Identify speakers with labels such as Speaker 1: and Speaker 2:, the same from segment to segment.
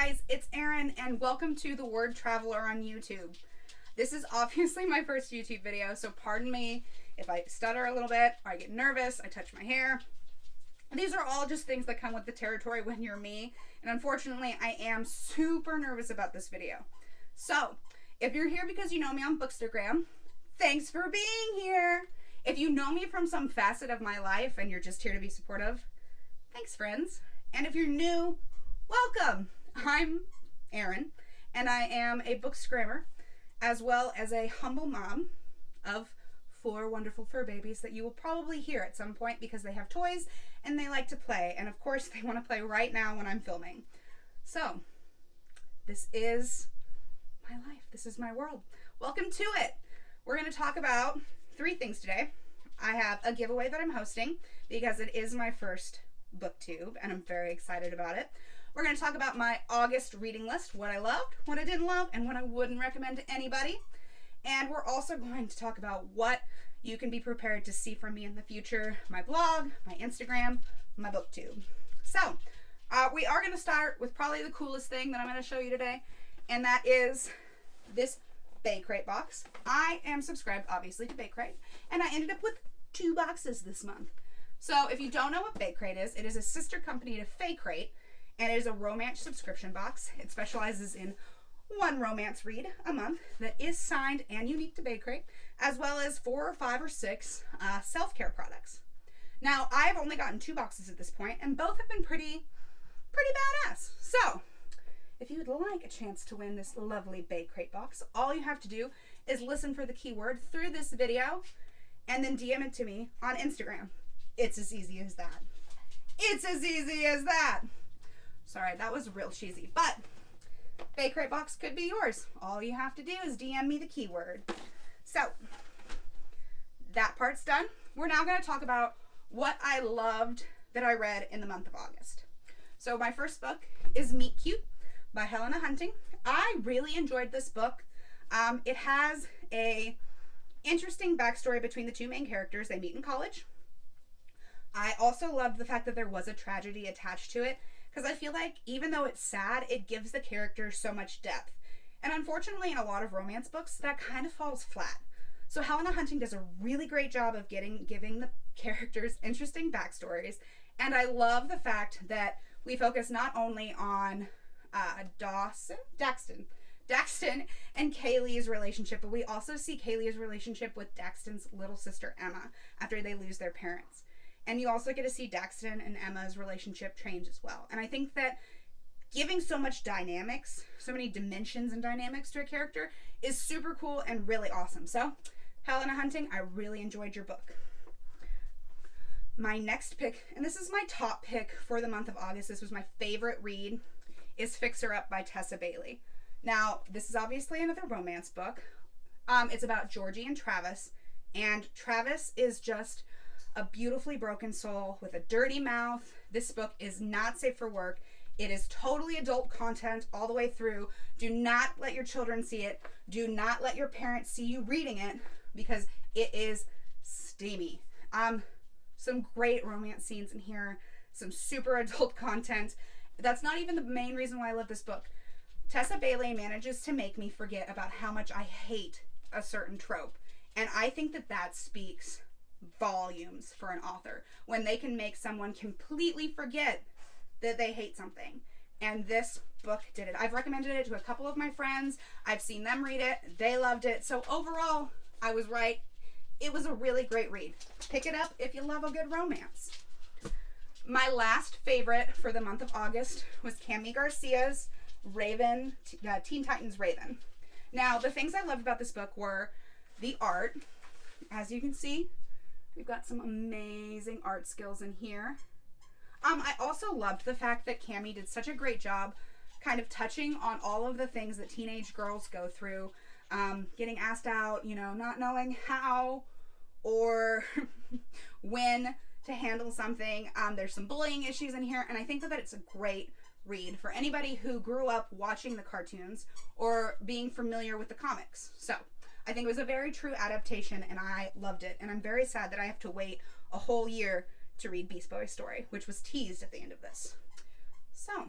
Speaker 1: guys, it's Erin and welcome to The Word Traveler on YouTube. This is obviously my first YouTube video, so pardon me if I stutter a little bit, or I get nervous, I touch my hair. These are all just things that come with the territory when you're me, and unfortunately I am super nervous about this video. So, if you're here because you know me on Bookstagram, thanks for being here! If you know me from some facet of my life and you're just here to be supportive, thanks friends. And if you're new, welcome! I'm Erin, and I am a bookstagrammer, as well as a humble mom of 4 wonderful fur babies that you will probably hear at some point because they have toys and they like to play. And of course, they want to play right now when I'm filming. So, this is my life. This is my world. Welcome to it. We're going to talk about 3 things today. I have a giveaway that I'm hosting because it is my first Booktube and I'm very excited about it. We're going to talk about my August reading list, what I loved, what I didn't love, and what I wouldn't recommend to anybody. And we're also going to talk about what you can be prepared to see from me in the future, my blog, my Instagram, my Booktube. So, we are going to start with probably the coolest thing that I'm going to show you today, and that is this BAECRATE box. I am subscribed, obviously, to BAECRATE, and I ended up with 2 boxes this month. So, if you don't know what BAECRATE is, it is a sister company to FAYCRATE, and it is a romance subscription box. It specializes in 1 romance read a month that is signed and unique to BAECRATE, as well as 4 or 5 or 6 self-care products. Now, I've only gotten 2 boxes at this point, and both have been pretty badass. So, if you would like a chance to win this lovely BAECRATE box, all you have to do is listen for the keyword through this video, and then DM it to me on Instagram. It's as easy as that. It's as easy as that. Sorry, that was real cheesy, but BAECRATE box could be yours. All you have to do is DM me the keyword. So, that part's done. We're now going to talk about what I loved that I read in the month of August. So, my first book is Meet Cute by Helena Hunting. I really enjoyed this book. It has a interesting backstory between the 2 main characters. They meet in college. I also loved the fact that there was a tragedy attached to it, because I feel like even though it's sad, it gives the characters so much depth. And unfortunately, in a lot of romance books, that kind of falls flat. So Helena Hunting does a really great job of giving the characters interesting backstories. And I love the fact that we focus not only on Daxton and Kaylee's relationship, but we also see Kaylee's relationship with Daxton's little sister Emma after they lose their parents. And you also get to see Daxton and Emma's relationship change as well. And I think that giving so much dynamics, so many dimensions and dynamics to a character is super cool and really awesome. So, Helena Hunting, I really enjoyed your book. My next pick, and this is my top pick for the month of August, this was my favorite read, is Fixer Up by Tessa Bailey. Now, this is obviously another romance book. It's about Georgie and Travis is just a beautifully broken soul with a dirty mouth. This book is not safe for work. It is totally adult content all the way through. Do not let your children see it. Do not let your parents see you reading it because it is steamy. Some great romance scenes in here. Some super adult content. That's not even the main reason why I love this book. Tessa Bailey manages to make me forget about how much I hate a certain trope. And I think that speaks volumes for an author when they can make someone completely forget that they hate something. And this book did it. I've recommended it to a couple of my friends. I've seen them read it. They loved it. So overall, I was right. It was a really great read. Pick it up if you love a good romance. My last favorite for the month of August was Cami Garcia's Raven, Teen Titans Raven. Now, the things I loved about this book were the art. As you can see, we've got some amazing art skills in here. I also loved the fact that Cami did such a great job kind of touching on all of the things that teenage girls go through. Getting asked out, not knowing how or when to handle something. There's some bullying issues in here, and I think that it's a great read for anybody who grew up watching the cartoons or being familiar with the comics. So, I think it was a very true adaptation, and I loved it. And I'm very sad that I have to wait a whole year to read Beast Boy's story, which was teased at the end of this. So,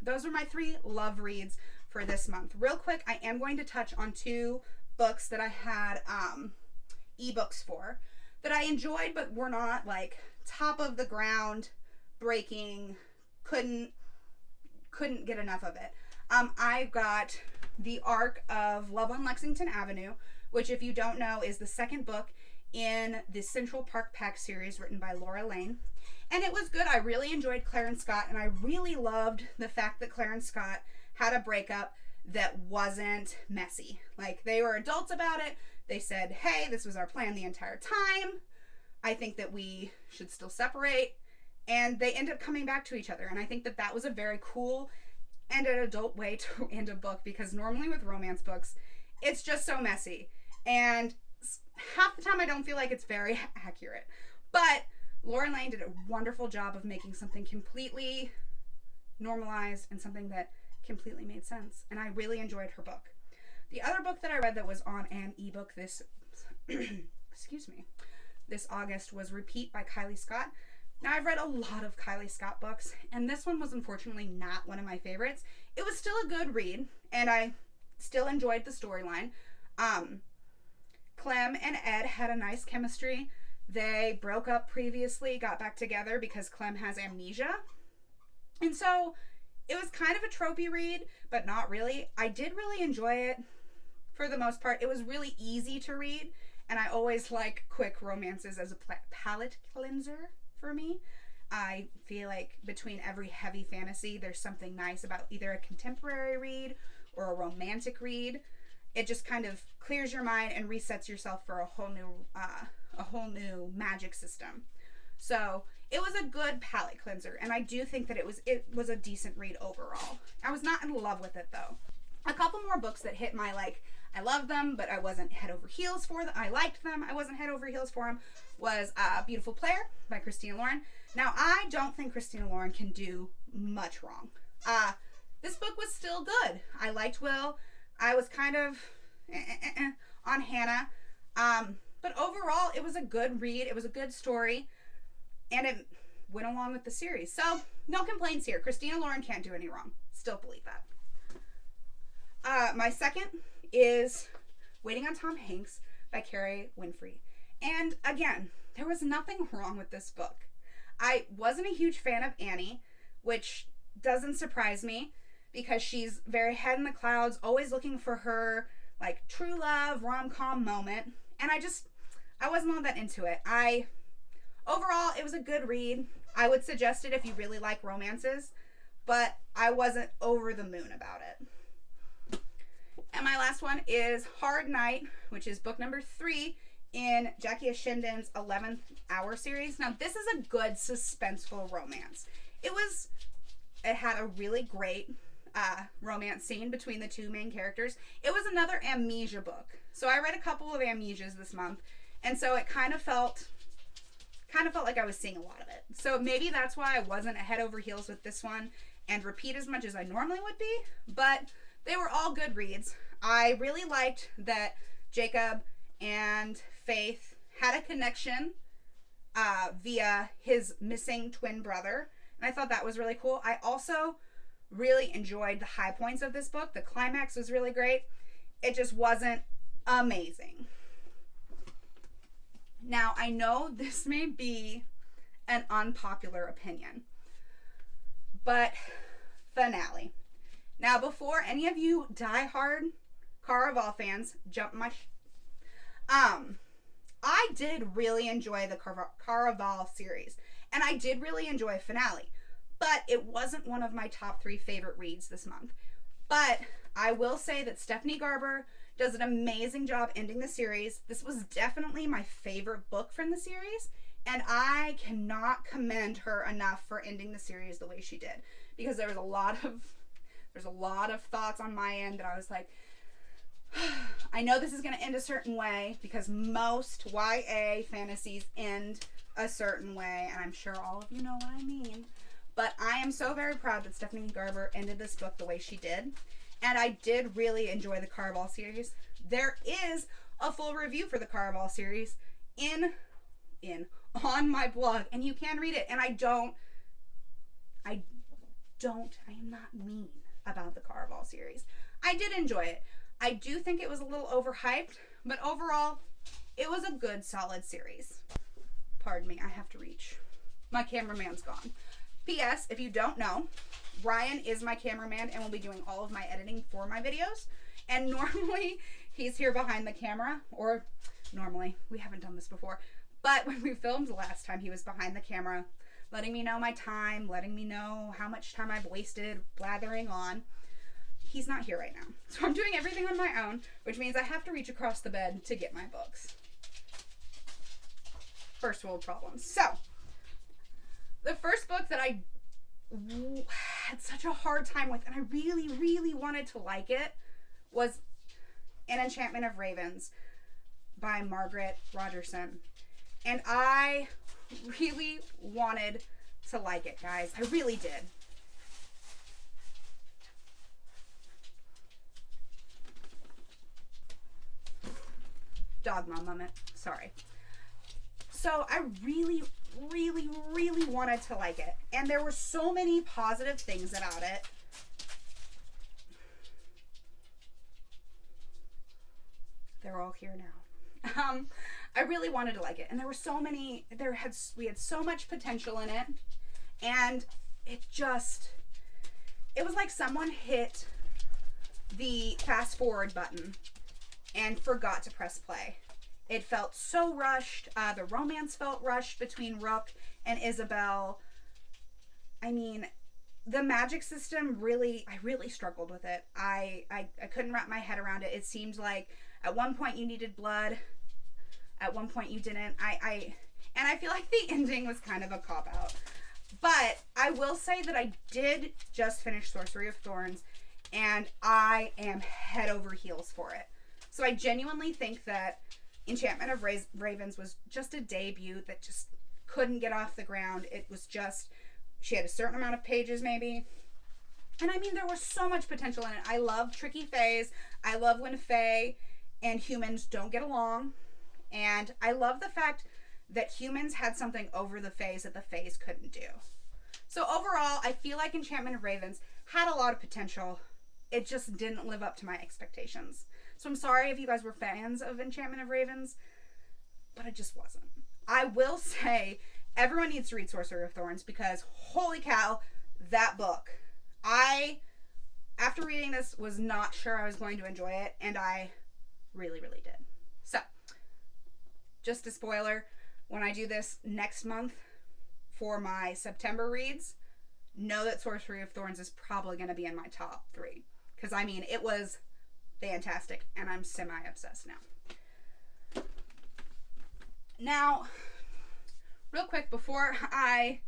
Speaker 1: those are my 3 love reads for this month. Real quick, I am going to touch on 2 books that I had ebooks for that I enjoyed but were not like top of the ground breaking, couldn't get enough of it. I got The Arc of Love on Lexington Avenue, which, if you don't know, is the second book in the Central Park Pack series written by Laura Lane. And it was good. I really enjoyed Claire and Scott, and I really loved the fact that Claire and Scott had a breakup that wasn't messy. Like, they were adults about it. They said, hey, this was our plan the entire time. I think that we should still separate. And they end up coming back to each other. And I think that that was a very cool and an adult way to end a book, because normally with romance books, it's just so messy. And half the time I don't feel like it's very accurate. But Laura Lane did a wonderful job of making something completely normalized and something that completely made sense. And I really enjoyed her book. The other book that I read that was on an ebook this this August was Repeat by Kylie Scott. Now, I've read a lot of Kylie Scott books, and this one was unfortunately not one of my favorites. It was still a good read, and I still enjoyed the storyline. Clem and Ed had a nice chemistry. They broke up previously, got back together because Clem has amnesia. And so it was kind of a tropey read, but not really. I did really enjoy it for the most part. It was really easy to read, and I always like quick romances as a palate cleanser for me. I feel like between every heavy fantasy, there's something nice about either a contemporary read or a romantic read. It just kind of clears your mind and resets yourself for a whole new magic system. So it was a good palate cleanser, and I do think that it was a decent read overall. I was not in love with it though. A couple more books that hit my like, I loved them, but I wasn't head over heels for them. I liked them, I wasn't head over heels for them, was Beautiful Player by Christina Lauren. Now, I don't think Christina Lauren can do much wrong. This book was still good. I liked Will. I was kind of on Hannah. But overall, it was a good read. It was a good story. And it went along with the series. So, no complaints here. Christina Lauren can't do any wrong. Still believe that. My second is Waiting on Tom Hanks by Carrie Winfrey. And again, there was nothing wrong with this book. I wasn't a huge fan of Annie, which doesn't surprise me because she's very head in the clouds, always looking for her like true love rom-com moment. And I wasn't all that into it. Overall, it was a good read. I would suggest it if you really like romances, but I wasn't over the moon about it. And my last one is Hard Night, which is book number 3 in Jackie Ashendon's 11th Hour series. Now, this is a good suspenseful romance. It had a really great romance scene between the 2 main characters. It was another amnesia book. So I read a couple of amnesias this month, and so it kind of felt like I was seeing a lot of it. So maybe that's why I wasn't head over heels with this one and Repeat as much as I normally would be, but they were all good reads. I really liked that Jacob and Faith had a connection via his missing twin brother, and I thought that was really cool. I also really enjoyed the high points of this book. The climax was really great. It just wasn't amazing. Now, I know this may be an unpopular opinion, but finale. Now, before any of you diehard Caraval fans jump my I did really enjoy the Caraval series, and I did really enjoy finale, but it wasn't one of my top 3 favorite reads this month. But I will say that Stephanie Garber does an amazing job ending the series. This was definitely my favorite book from the series, and I cannot commend her enough for ending the series the way she did, because there's a lot of thoughts on my end that I was like, I know this is going to end a certain way because most YA fantasies end a certain way, and I'm sure all of you know what I mean. But I am so very proud that Stephanie Garber ended this book the way she did. And I did really enjoy the Caraval series. There is a full review for the Caraval series on my blog, and you can read it. And am not mean about the Caraval series. I did enjoy it. I do think it was a little overhyped, but overall, it was a good, solid series. Pardon me, I have to reach. My cameraman's gone. P.S. If you don't know, Ryan is my cameraman and will be doing all of my editing for my videos. And normally, he's here behind the camera, or normally, we haven't done this before, but when we filmed the last time, he was behind the camera, letting me know my time, letting me know how much time I've wasted blathering on. He's not here right now. So I'm doing everything on my own, which means I have to reach across the bed to get my books. First world problems. So, the first book that I had such a hard time with, and I really, really wanted to like it, was An Enchantment of Ravens by Margaret Rogerson. And I really wanted to like it, guys. I really did. Dog mom moment. Sorry. So I really, really, really wanted to like it. And there were so many positive things about it. They're all here now. I really wanted to like it. And there were so many, we had so much potential in it. And it was like someone hit the fast forward button and forgot to press play. It felt so rushed. The romance felt rushed between Rook and Isabel. I mean, the magic system I really struggled with it. I couldn't wrap my head around it. It seemed like at one point you needed blood. At one point you didn't. And I feel like the ending was kind of a cop-out. But I will say that I did just finish Sorcery of Thorns, and I am head over heels for it. So I genuinely think that Enchantment of Ravens was just a debut that just couldn't get off the ground. It was just, she had a certain amount of pages maybe. And I mean, there was so much potential in it. I love tricky fays. I love when fae and humans don't get along. And I love the fact that humans had something over the fays that the fays couldn't do. So overall, I feel like Enchantment of Ravens had a lot of potential. It just didn't live up to my expectations. So I'm sorry if you guys were fans of Enchantment of Ravens, but I just wasn't. I will say everyone needs to read Sorcery of Thorns because holy cow, that book. After reading this, was not sure I was going to enjoy it, and I really, really did. So, just a spoiler, when I do this next month for my September reads, know that Sorcery of Thorns is probably going to be in my top 3. Because, I mean, it was fantastic, and I'm semi-obsessed now. Now, real quick, before I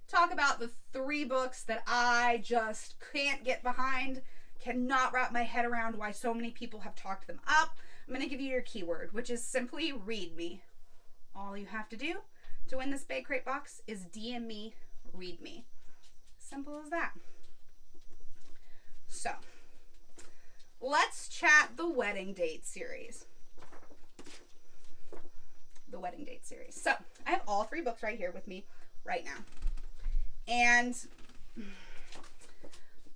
Speaker 1: talk about the 3 books that I just can't get behind, cannot wrap my head around why so many people have talked them up, I'm going to give you your keyword, which is simply read me. All you have to do to win this BAECRATE box is DM me, read me. Simple as that. So, let's chat the wedding date series. The wedding date series. So, I have all 3 books right here with me right now. And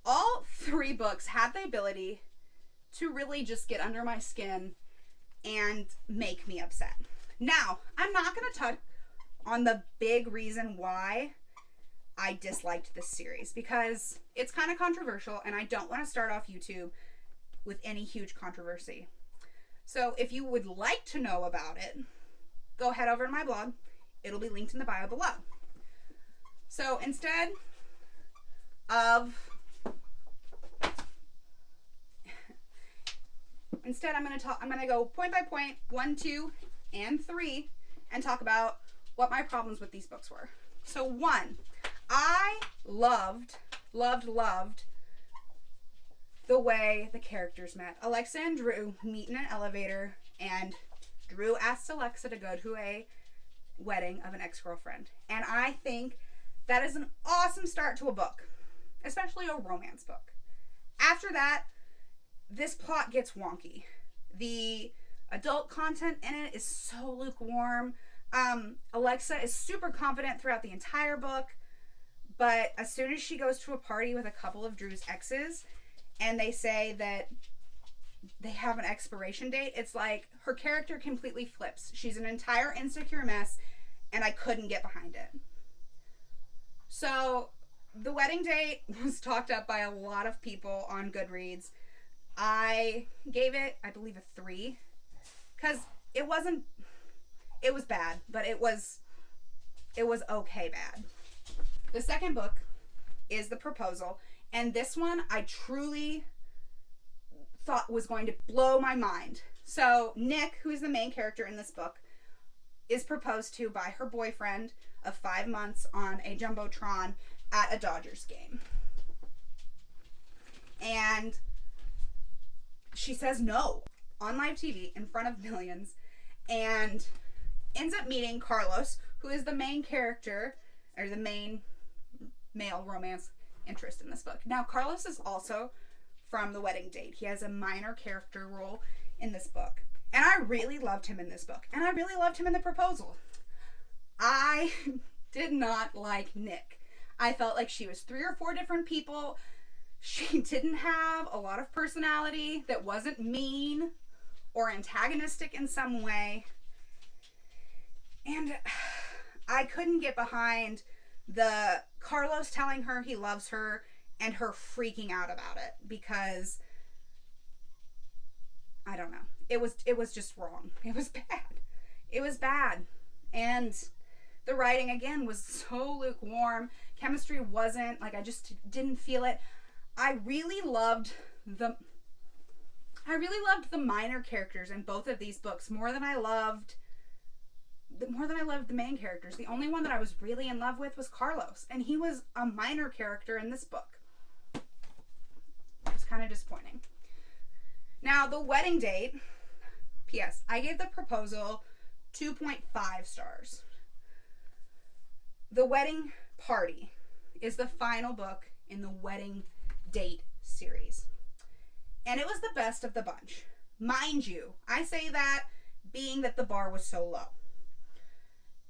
Speaker 1: all 3 books had the ability to really just get under my skin and make me upset. Now, I'm not going to touch on the big reason why I disliked this series because it's kind of controversial and I don't want to start off YouTube with any huge controversy. So if you would like to know about it, go head over to my blog. It'll be linked in the bio below. So instead, I'm going to go point by point, 1, 2, and 3, and talk about what my problems with these books were. So 1, I loved the way the characters met. Alexa and Drew meet in an elevator, and Drew asks Alexa to go to a wedding of an ex-girlfriend. And I think that is an awesome start to a book, especially a romance book. After that, this plot gets wonky. The adult content in it is so lukewarm. Alexa is super confident throughout the entire book, But as soon as she goes to a party with a couple of Drew's exes and they say that they have an expiration date, it's like her character completely flips. She's an entire insecure mess, and I couldn't get behind it. So The Wedding Date was talked up by a lot of people on Goodreads. I gave it, I believe, a 3, because it was bad, but it was okay bad. The second book is The Proposal, and this one I truly thought was going to blow my mind. So Nick, who's the main character in this book, is proposed to by her boyfriend of 5 months on a Jumbotron at a Dodgers game. And she says no on live TV in front of millions and ends up meeting Carlos, who is the main character, or the main male romance interest in this book. Now, Carlos is also from The Wedding Date. He has a minor character role in this book. And I really loved him in this book. And I really loved him in The Proposal. I did not like Nick. I felt like she was 3 or 4 different people. She didn't have a lot of personality, that wasn't mean or antagonistic in some way. And I couldn't get behind the Carlos telling her he loves her and her freaking out about it, because I don't know. It was just wrong. It was bad. It was bad. And the writing, again, was so lukewarm. Chemistry wasn't, like, I just didn't feel it. I really loved the minor characters in both of these books more than I loved the main characters. The only one that I was really in love with was Carlos, and he was a minor character in this book. It's kind of disappointing. Now, The Wedding Date, P.S. I gave The Proposal 2.5 stars. The Wedding Party is the final book in the Wedding Date series. And it was the best of the bunch. Mind you, I say that being that the bar was so low.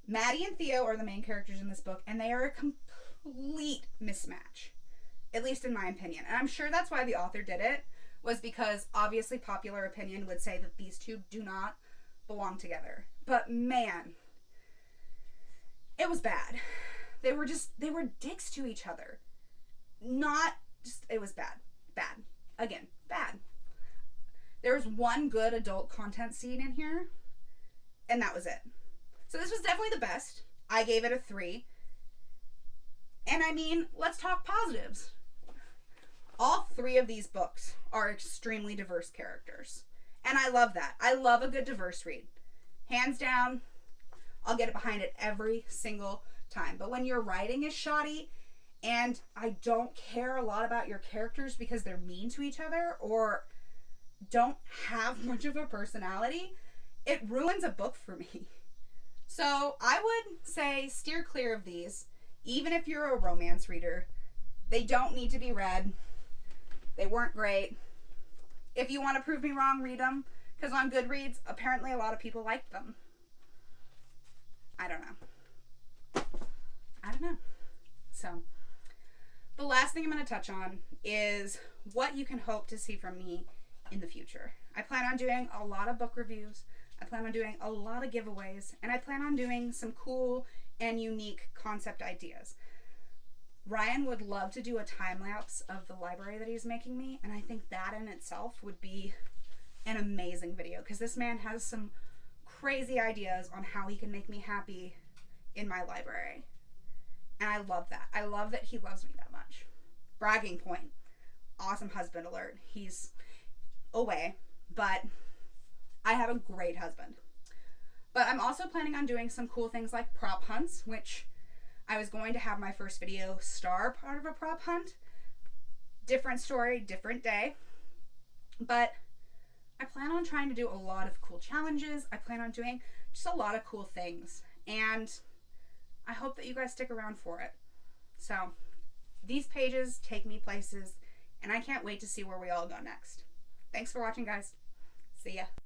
Speaker 1: Maddie and Theo are the main characters in this book, and they are a complete mismatch, at least in my opinion. And I'm sure that's why the author did it, was because obviously popular opinion would say that these two do not belong together. But man, it was bad. They were dicks to each other. It was bad. Bad. Again, bad. There was one good adult content scene in here, and that was it. So this was definitely the best. I gave it a 3. And I mean, let's talk positives. All 3 of these books are extremely diverse characters. And I love that. I love a good diverse read. Hands down, I'll get it behind it every single time. But when your writing is shoddy, and I don't care a lot about your characters because they're mean to each other or don't have much of a personality, it ruins a book for me. So I would say steer clear of these, even if you're a romance reader. They don't need to be read. They weren't great. If you want to prove me wrong, read them, because on Goodreads, apparently a lot of people liked them. I don't know. So, the last thing I'm going to touch on is what you can hope to see from me in the future. I plan on doing a lot of book reviews. I plan on doing a lot of giveaways, and I plan on doing some cool and unique concept ideas. Ryan would love to do a time lapse of the library that he's making me, and I think that in itself would be an amazing video, because this man has some crazy ideas on how he can make me happy in my library. And I love that. I love that he loves me that much. Bragging point. Awesome husband alert. He's away, but I have a great husband. But I'm also planning on doing some cool things like prop hunts, which I was going to have my first video star part of a prop hunt. Different story, different day. But I plan on trying to do a lot of cool challenges. I plan on doing just a lot of cool things. And I hope that you guys stick around for it. So these pages take me places, and I can't wait to see where we all go next. Thanks for watching, guys. See ya.